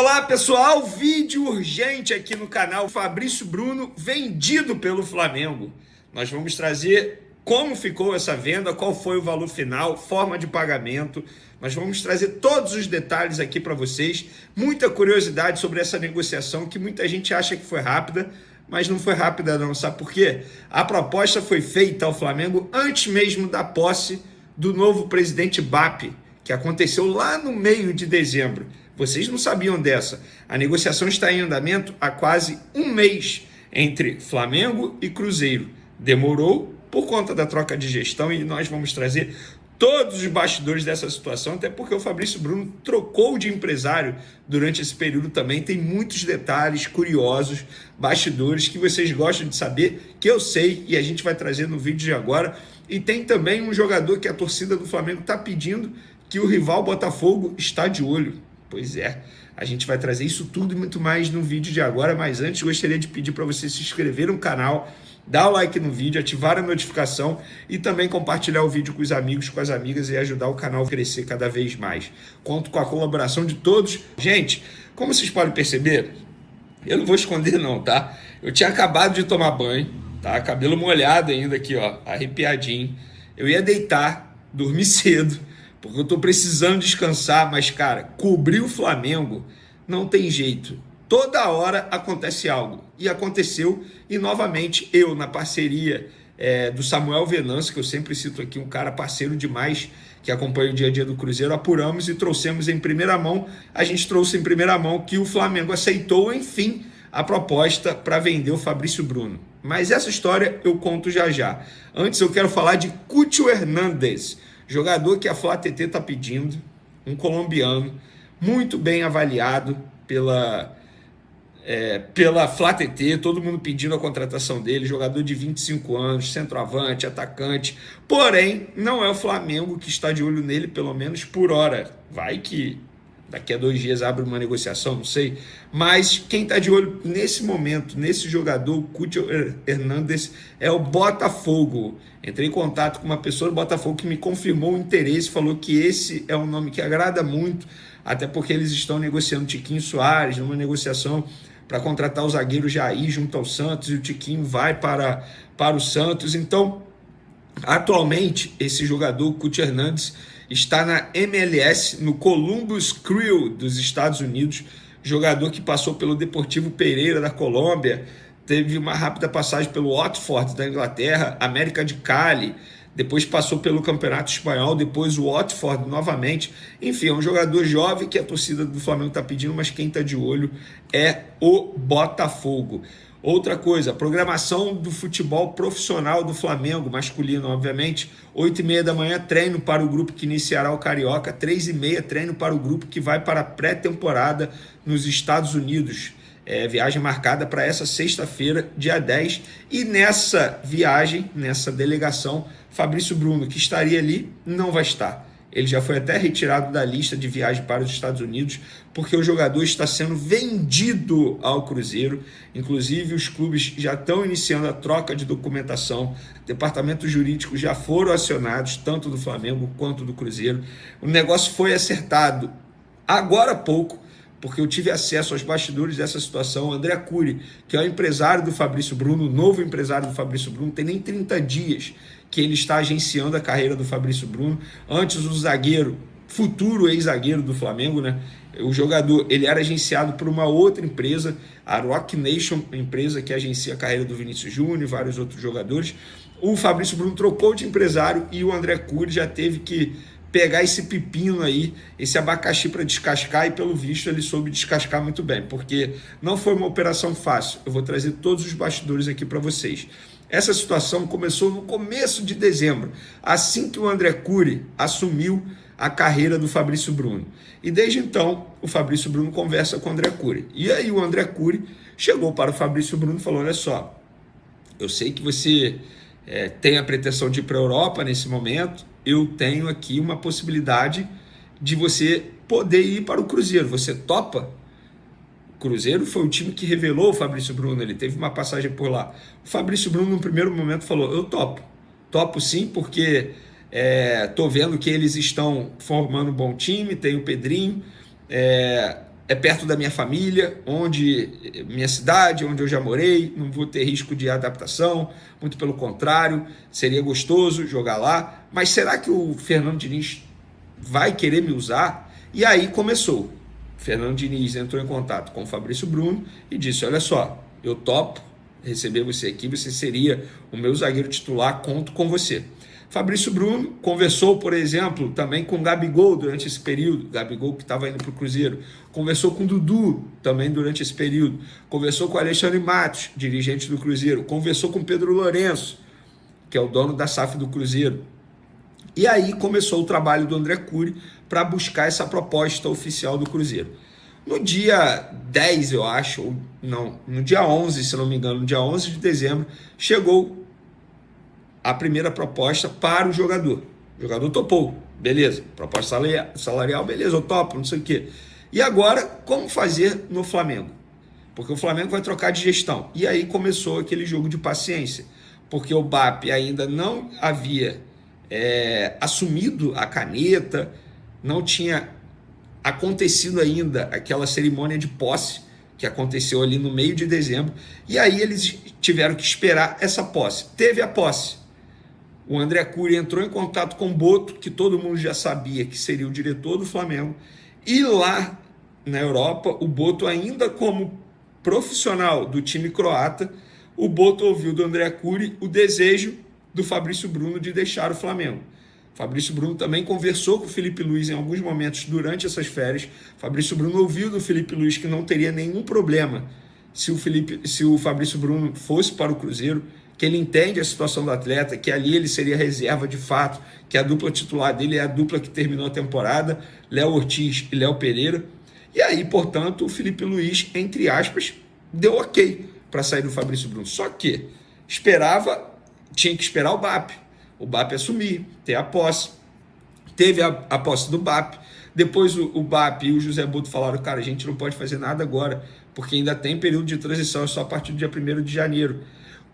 Olá pessoal, vídeo urgente aqui no canal. Fabrício Bruno vendido pelo Flamengo. Nós vamos trazer como ficou essa venda, qual foi o valor final, forma de pagamento. Nós vamos trazer todos os detalhes aqui para vocês. Muita curiosidade sobre essa negociação que muita gente acha que foi rápida, mas não foi rápida não, sabe por quê? A proposta foi feita ao Flamengo antes mesmo da posse do novo presidente BAP, que aconteceu lá no meio de dezembro. Vocês não sabiam dessa. A negociação está em andamento há quase um mês entre Flamengo e Cruzeiro. Demorou por conta da troca de gestão e nós vamos trazer todos os bastidores dessa situação, até porque o Fabrício Bruno trocou de empresário durante esse período também. Tem muitos detalhes curiosos, bastidores que vocês gostam de saber, que eu sei e a gente vai trazer no vídeo de agora. E tem também um jogador que a torcida do Flamengo está pedindo, que o rival Botafogo está de olho. Pois é, a gente vai trazer isso tudo e muito mais no vídeo de agora, mas antes gostaria de pedir para você se inscrever no canal, dar o like no vídeo, ativar a notificação e também compartilhar o vídeo com os amigos, com as amigas e ajudar o canal a crescer cada vez mais. Conto com a colaboração de todos. Gente, como vocês podem perceber, eu não vou esconder não, tá? Eu tinha acabado de tomar banho, tá? Cabelo molhado ainda aqui, ó, arrepiadinho. Eu ia deitar, dormir cedo, porque eu tô precisando descansar, mas, cara, cobrir o Flamengo não tem jeito. Toda hora acontece algo. E aconteceu, e novamente eu, na parceria do Samuel Venâncio, que eu sempre cito aqui, um cara parceiro demais, que acompanha o dia a dia do Cruzeiro, apuramos e trouxemos em primeira mão. A gente trouxe em primeira mão que o Flamengo aceitou, enfim, a proposta para vender o Fabrício Bruno. Mas essa história eu conto já já. Antes eu quero falar de Cúcio Hernández, jogador que a Flá TT está pedindo, um colombiano, muito bem avaliado pela Flá TT, todo mundo pedindo a contratação dele, jogador de 25 anos, centroavante, atacante, porém, não é o Flamengo que está de olho nele, pelo menos por hora. Vai que daqui a 2 dias abre uma negociação, não sei, mas quem está de olho nesse momento, nesse jogador, Cúcio Hernández, é o Botafogo. Entrei em contato com uma pessoa do Botafogo que me confirmou o interesse, falou que esse é um nome que agrada muito, até porque eles estão negociando Tiquinho Soares, numa negociação para contratar o zagueiro Jair junto ao Santos, e o Tiquinho vai para o Santos. Então, atualmente, esse jogador, Cúcio Hernández, está na MLS, no Columbus Crew dos Estados Unidos, jogador que passou pelo Deportivo Pereira da Colômbia, teve uma rápida passagem pelo Watford da Inglaterra, América de Cali, depois passou pelo Campeonato Espanhol, depois o Watford novamente. Enfim, é um jogador jovem que a torcida do Flamengo está pedindo, mas quem está de olho é o Botafogo. Outra coisa, a programação do futebol profissional do Flamengo, masculino, obviamente, 8h30 da manhã, treino para o grupo que iniciará o Carioca, 3h30, treino para o grupo que vai para a pré-temporada nos Estados Unidos. Viagem marcada para essa sexta-feira, dia 10, e nessa viagem, nessa delegação, Fabrício Bruno, que estaria ali, não vai estar. Ele já foi até retirado da lista de viagem para os Estados Unidos, porque o jogador está sendo vendido ao Cruzeiro. Inclusive, os clubes já estão iniciando a troca de documentação, departamentos jurídicos já foram acionados, tanto do Flamengo quanto do Cruzeiro. O negócio foi acertado agora há pouco, porque eu tive acesso aos bastidores dessa situação. O André Cury, que é o empresário do Fabrício Bruno, o novo empresário do Fabrício Bruno, tem nem 30 dias que ele está agenciando a carreira do Fabrício Bruno. Antes, o zagueiro, futuro ex-zagueiro do Flamengo, né? O jogador, ele era agenciado por uma outra empresa, a Rock Nation, empresa que agencia a carreira do Vinícius Júnior e vários outros jogadores. O Fabrício Bruno trocou de empresário e o André Cury já teve que pegar esse pepino aí, esse abacaxi para descascar, e pelo visto ele soube descascar muito bem, porque não foi uma operação fácil. Eu vou trazer todos os bastidores aqui para vocês. Essa situação começou no começo de dezembro, assim que o André Cury assumiu a carreira do Fabrício Bruno. E desde então, o Fabrício Bruno conversa com o André Cury. E aí o André Cury chegou para o Fabrício Bruno e falou: olha só, eu sei que você tem a pretensão de ir para a Europa nesse momento, eu tenho aqui uma possibilidade de você poder ir para o Cruzeiro. Você topa? O Cruzeiro foi o time que revelou o Fabrício Bruno, ele teve uma passagem por lá. O Fabrício Bruno, no primeiro momento, falou: eu topo. Topo sim, porque tô vendo que eles estão formando um bom time, tem o Pedrinho, é perto da minha família, minha cidade, onde eu já morei, não vou ter risco de adaptação, muito pelo contrário, seria gostoso jogar lá, mas será que o Fernando Diniz vai querer me usar? E aí começou. Fernando Diniz entrou em contato com o Fabrício Bruno e disse: olha só, eu topo receber você aqui, você seria o meu zagueiro titular, conto com você. Fabrício Bruno conversou, por exemplo, também com o Gabigol durante esse período, Gabigol que estava indo para o Cruzeiro, conversou com o Dudu também durante esse período, conversou com o Alexandre Matos, dirigente do Cruzeiro, conversou com o Pedro Lourenço, que é o dono da SAF do Cruzeiro. E aí começou o trabalho do André Cury para buscar essa proposta oficial do Cruzeiro. No dia 10, eu acho, ou não, no dia 11, se não me engano, no dia 11 de dezembro, chegou a primeira proposta para o jogador. O jogador topou, beleza. Proposta salarial, beleza, eu topo, não sei o quê. E agora, como fazer no Flamengo? Porque o Flamengo vai trocar de gestão. E aí começou aquele jogo de paciência, porque o BAP ainda não havia assumido a caneta, não tinha acontecido ainda aquela cerimônia de posse que aconteceu ali no meio de dezembro, e aí eles tiveram que esperar essa posse. Teve a posse. O André Cury entrou em contato com o Boto, que todo mundo já sabia que seria o diretor do Flamengo, e lá na Europa, o Boto, ainda como profissional do time croata, o Boto ouviu do André Cury o desejo do Fabrício Bruno de deixar o Flamengo. Fabrício Bruno também conversou com o Felipe Luiz em alguns momentos durante essas férias. Fabrício Bruno ouviu do Felipe Luiz que não teria nenhum problema se o Fabrício Bruno fosse para o Cruzeiro, que ele entende a situação do atleta, que ali ele seria reserva de fato, que a dupla titular dele é a dupla que terminou a temporada, Léo Ortiz e Léo Pereira. E aí, portanto, o Felipe Luiz, entre aspas, deu ok para sair do Fabrício Bruno. Só que tinha que esperar o BAP assumir, ter a posse. Teve a posse do BAP. Depois o BAP e o José Boto falaram: cara, a gente não pode fazer nada agora, porque ainda tem período de transição, é só a partir do dia 1º de janeiro.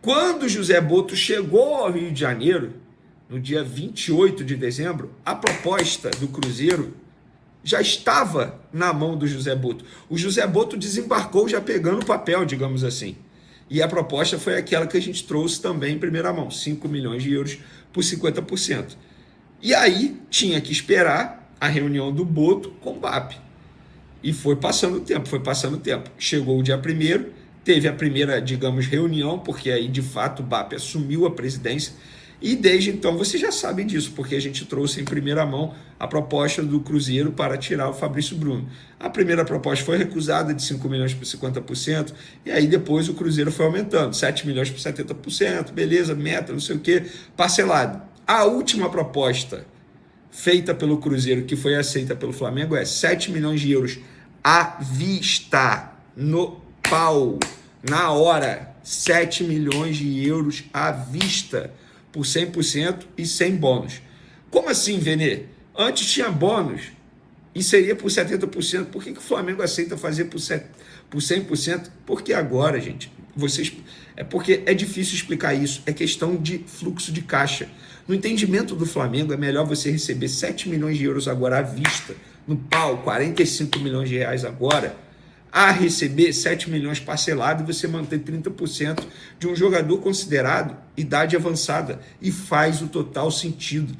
Quando o José Boto chegou ao Rio de Janeiro, no dia 28 de dezembro, a proposta do Cruzeiro já estava na mão do José Boto. O José Boto desembarcou já pegando o papel, digamos assim. E a proposta foi aquela que a gente trouxe também em primeira mão, 5 milhões de euros por 50%. E aí tinha que esperar a reunião do Boto com o BAP. E foi passando o tempo. Chegou o dia 1º, teve a primeira, digamos, reunião, porque aí de fato o BAP assumiu a presidência. E desde então vocês já sabem disso, porque a gente trouxe em primeira mão a proposta do Cruzeiro para tirar o Fabrício Bruno. A primeira proposta foi recusada de 5 milhões por 50%, e aí depois o Cruzeiro foi aumentando, 7 milhões por 70%, beleza, meta, não sei o que, parcelado. A última proposta feita pelo Cruzeiro, que foi aceita pelo Flamengo, é 7 milhões de euros à vista, no pau, na hora, 7 milhões de euros à vista, por 100% e sem bônus. Como assim, Vene? Antes tinha bônus e seria por 70%. Por que o Flamengo aceita fazer por 100%? Porque agora, gente, é porque é difícil explicar isso. É questão de fluxo de caixa. No entendimento do Flamengo, é melhor você receber 7 milhões de euros agora à vista, no pau, 45 milhões de reais agora, a receber 7 milhões parcelado e você manter 30% de um jogador considerado idade avançada, e faz o total sentido.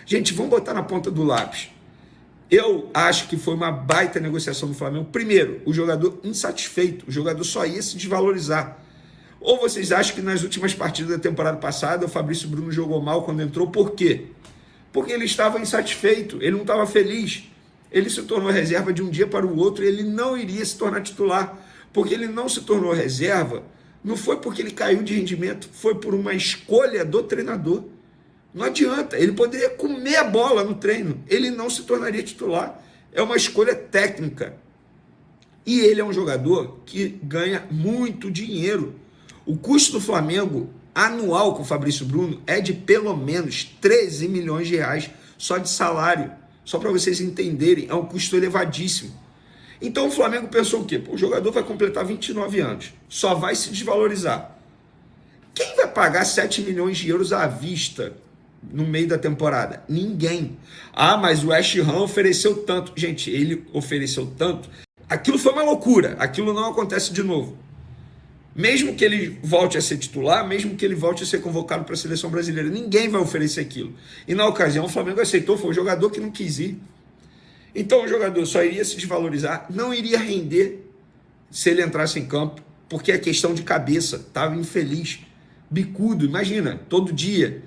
Gente, vamos botar na ponta do lápis. Eu acho que foi uma baita negociação do Flamengo. Primeiro, o jogador insatisfeito, o jogador só ia se desvalorizar. Ou vocês acham que nas últimas partidas da temporada passada o Fabrício Bruno jogou mal quando entrou? Por quê? Porque ele estava insatisfeito, ele não estava feliz. Ele se tornou reserva de um dia para o outro e ele não iria se tornar titular. Porque ele não se tornou reserva, não foi porque ele caiu de rendimento, foi por uma escolha do treinador. Não adianta, ele poderia comer a bola no treino, ele não se tornaria titular. É uma escolha técnica. E ele é um jogador que ganha muito dinheiro. O custo do Flamengo anual com o Fabrício Bruno é de pelo menos 13 milhões de reais só de salário. Só para vocês entenderem, é um custo elevadíssimo. Então o Flamengo pensou o quê? O jogador vai completar 29 anos, só vai se desvalorizar. Quem vai pagar 7 milhões de euros à vista no meio da temporada? Ninguém. Ah, mas o West Ham ofereceu tanto. Gente, ele ofereceu tanto. Aquilo foi uma loucura, aquilo não acontece de novo. Mesmo que ele volte a ser titular, mesmo que ele volte a ser convocado para a seleção brasileira, ninguém vai oferecer aquilo. E na ocasião o Flamengo aceitou, foi o jogador que não quis ir. Então o jogador só iria se desvalorizar, não iria render se ele entrasse em campo, porque é questão de cabeça, estava infeliz, bicudo, imagina, todo dia,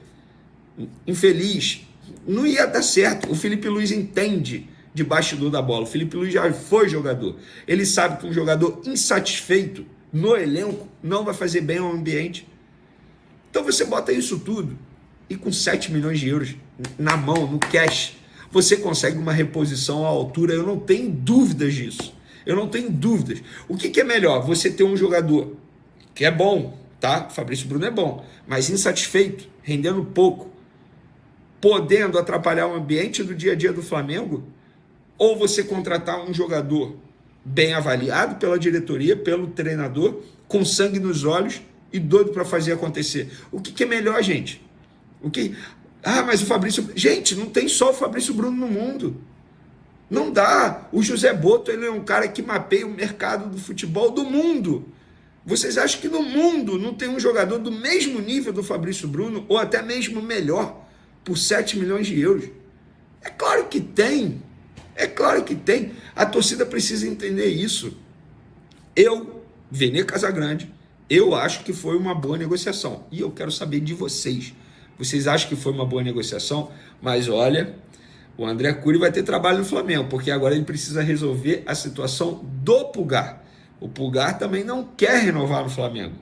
infeliz, não ia dar certo. O Felipe Luiz entende de bastidor da bola, o Felipe Luiz já foi jogador, ele sabe que um jogador insatisfeito no elenco não vai fazer bem ao ambiente. Então você bota isso tudo e com 7 milhões de euros na mão, no cash, você consegue uma reposição à altura, eu não tenho dúvidas disso. Eu não tenho dúvidas. O que é melhor? Você ter um jogador que é bom, tá? Fabrício Bruno é bom, mas insatisfeito, rendendo pouco, podendo atrapalhar o ambiente do dia a dia do Flamengo, ou você contratar um jogador bem avaliado pela diretoria, pelo treinador, com sangue nos olhos e doido para fazer acontecer. O que é melhor, gente? Mas o Fabrício... Gente, não tem só o Fabrício Bruno no mundo. Não dá. O José Boto, ele é um cara que mapeia o mercado do futebol do mundo. Vocês acham que no mundo não tem um jogador do mesmo nível do Fabrício Bruno, ou até mesmo melhor, por 7 milhões de euros? É claro que tem. É claro que tem. A torcida precisa entender isso. Eu, Vene Casagrande, eu acho que foi uma boa negociação. E eu quero saber de vocês. Vocês acham que foi uma boa negociação? Mas olha, o André Cury vai ter trabalho no Flamengo, porque agora ele precisa resolver a situação do Pulgar. O Pulgar também não quer renovar no Flamengo.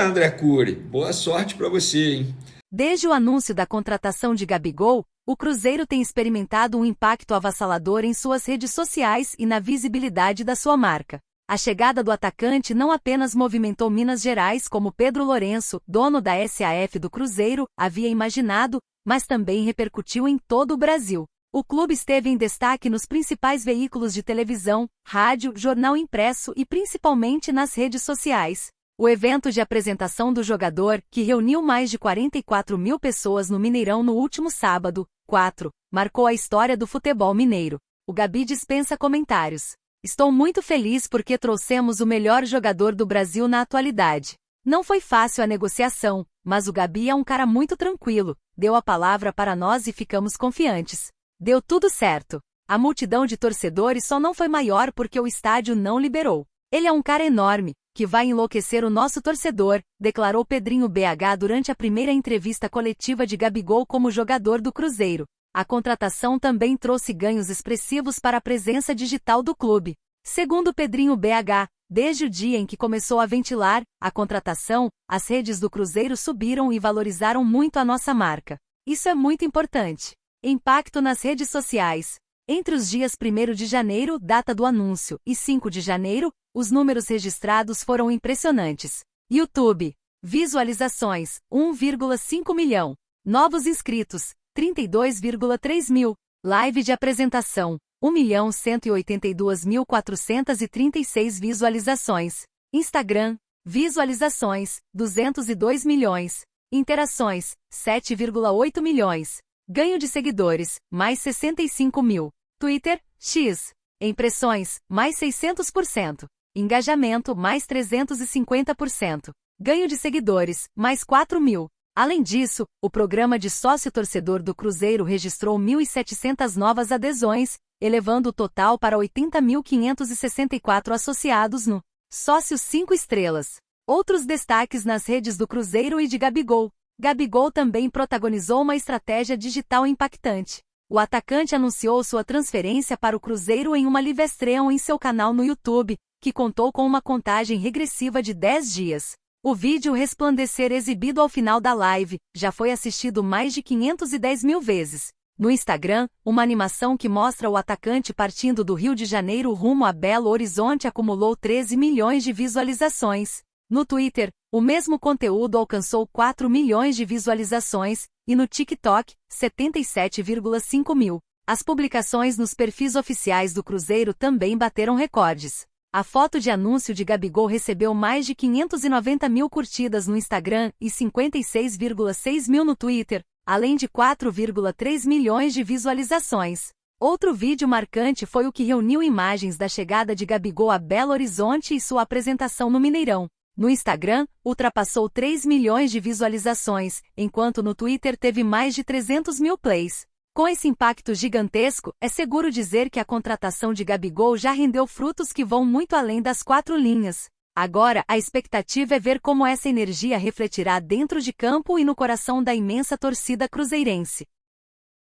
André Cury, boa sorte para você, hein? Desde o anúncio da contratação de Gabigol, o Cruzeiro tem experimentado um impacto avassalador em suas redes sociais e na visibilidade da sua marca. A chegada do atacante não apenas movimentou Minas Gerais, como Pedro Lourenço, dono da SAF do Cruzeiro, havia imaginado, mas também repercutiu em todo o Brasil. O clube esteve em destaque nos principais veículos de televisão, rádio, jornal impresso e principalmente nas redes sociais. O evento de apresentação do jogador, que reuniu mais de 44 mil pessoas no Mineirão no último sábado, 4, marcou a história do futebol mineiro. O Gabi dispensa comentários. Estou muito feliz porque trouxemos o melhor jogador do Brasil na atualidade. Não foi fácil a negociação, mas o Gabi é um cara muito tranquilo, deu a palavra para nós e ficamos confiantes. Deu tudo certo. A multidão de torcedores só não foi maior porque o estádio não liberou. Ele é um cara enorme, que vai enlouquecer o nosso torcedor, declarou Pedrinho BH durante a primeira entrevista coletiva de Gabigol como jogador do Cruzeiro. A contratação também trouxe ganhos expressivos para a presença digital do clube. Segundo Pedrinho BH, desde o dia em que começou a ventilar a contratação, as redes do Cruzeiro subiram e valorizaram muito a nossa marca. Isso é muito importante. Impacto nas redes sociais. Entre os dias 1º de janeiro, data do anúncio, e 5 de janeiro, os números registrados foram impressionantes. YouTube. Visualizações, 1,5 milhão. Novos inscritos, 32,3 mil. Live de apresentação, 1.182.436 visualizações. Instagram. Visualizações, 202 milhões. Interações, 7,8 milhões. Ganho de seguidores, mais 65 mil. Twitter, X. Impressões, mais 600%. Engajamento, mais 350%. Ganho de seguidores, mais 4 mil. Além disso, o programa de sócio-torcedor do Cruzeiro registrou 1.700 novas adesões, elevando o total para 80.564 associados no Sócio 5 Estrelas. Outros destaques nas redes do Cruzeiro e de Gabigol. Gabigol também protagonizou uma estratégia digital impactante. O atacante anunciou sua transferência para o Cruzeiro em uma live stream em seu canal no YouTube, que contou com uma contagem regressiva de 10 dias. O vídeo Resplandecer exibido ao final da live já foi assistido mais de 510 mil vezes. No Instagram, uma animação que mostra o atacante partindo do Rio de Janeiro rumo a Belo Horizonte acumulou 13 milhões de visualizações. No Twitter, o mesmo conteúdo alcançou 4 milhões de visualizações, e no TikTok, 77,5 mil. As publicações nos perfis oficiais do Cruzeiro também bateram recordes. A foto de anúncio de Gabigol recebeu mais de 590 mil curtidas no Instagram e 56,6 mil no Twitter, além de 4,3 milhões de visualizações. Outro vídeo marcante foi o que reuniu imagens da chegada de Gabigol a Belo Horizonte e sua apresentação no Mineirão. No Instagram, ultrapassou 3 milhões de visualizações, enquanto no Twitter teve mais de 300 mil plays. Com esse impacto gigantesco, é seguro dizer que a contratação de Gabigol já rendeu frutos que vão muito além das 4 linhas. Agora, a expectativa é ver como essa energia refletirá dentro de campo e no coração da imensa torcida cruzeirense.